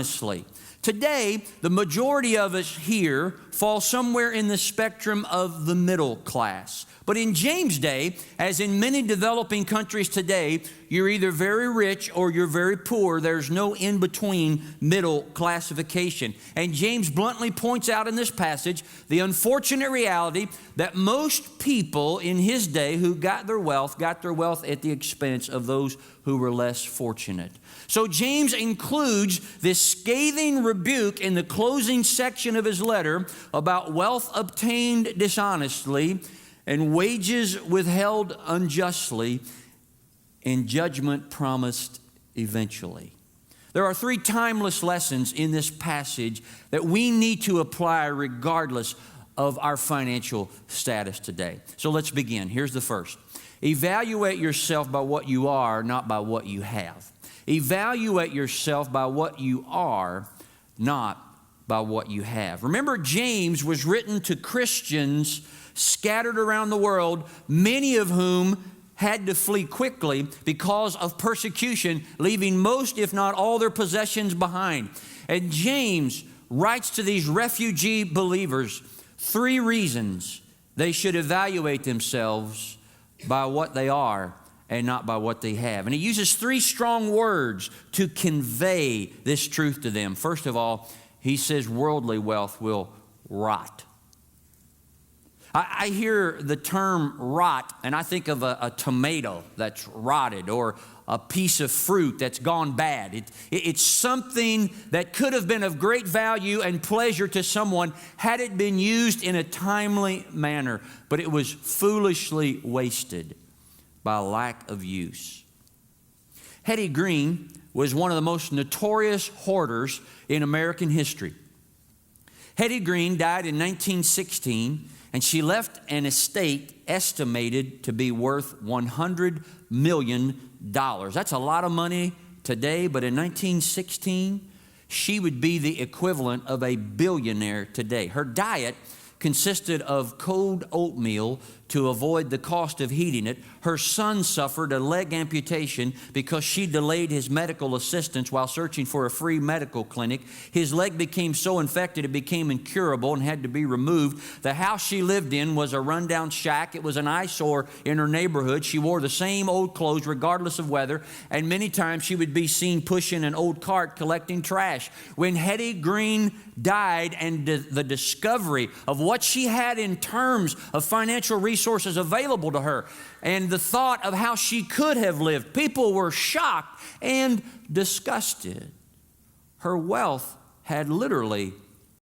honestly. Today, the majority of us here fall somewhere in the spectrum of the middle class. But in James' day, as in many developing countries today, you're either very rich or you're very poor. There's no in-between middle classification. And James bluntly points out in this passage the unfortunate reality that most people in his day who got their wealth at the expense of those who were less fortunate. So James includes this scathing rebuke in the closing section of his letter about wealth obtained dishonestly and wages withheld unjustly and judgment promised eventually. There are three timeless lessons in this passage that we need to apply regardless of our financial status today. So let's begin. Here's the first. Evaluate yourself by what you are, not by what you have. Evaluate yourself by what you are, not by what you have. Remember, James was written to Christians scattered around the world, many of whom had to flee quickly because of persecution, leaving most, if not all, their possessions behind. And James writes to these refugee believers three reasons they should evaluate themselves by what they are and not by what they have. And he uses three strong words to convey this truth to them. First of all, he says worldly wealth will rot. I hear the term rot, and I think of a tomato that's rotted or a piece of fruit that's gone bad. It's something that could have been of great value and pleasure to someone had it been used in a timely manner, but it was foolishly wasted by lack of use. Hetty Green was one of the most notorious hoarders in American history. Hetty Green died in 1916, and she left an estate estimated to be worth $100 million. That's a lot of money today, but in 1916, she would be the equivalent of a billionaire today. Her diet consisted of cold oatmeal to avoid the cost of heating it. Her son suffered a leg amputation because she delayed his medical assistance while searching for a free medical clinic. His leg became so infected it became incurable and had to be removed. The house she lived in was a rundown shack. It was an eyesore in her neighborhood. She wore the same old clothes regardless of weather, and many times she would be seen pushing an old cart collecting trash. When Hetty Green died and the discovery of what she had in terms of financial resources available to her and the thought of how she could have lived, people were shocked and disgusted. Her wealth had literally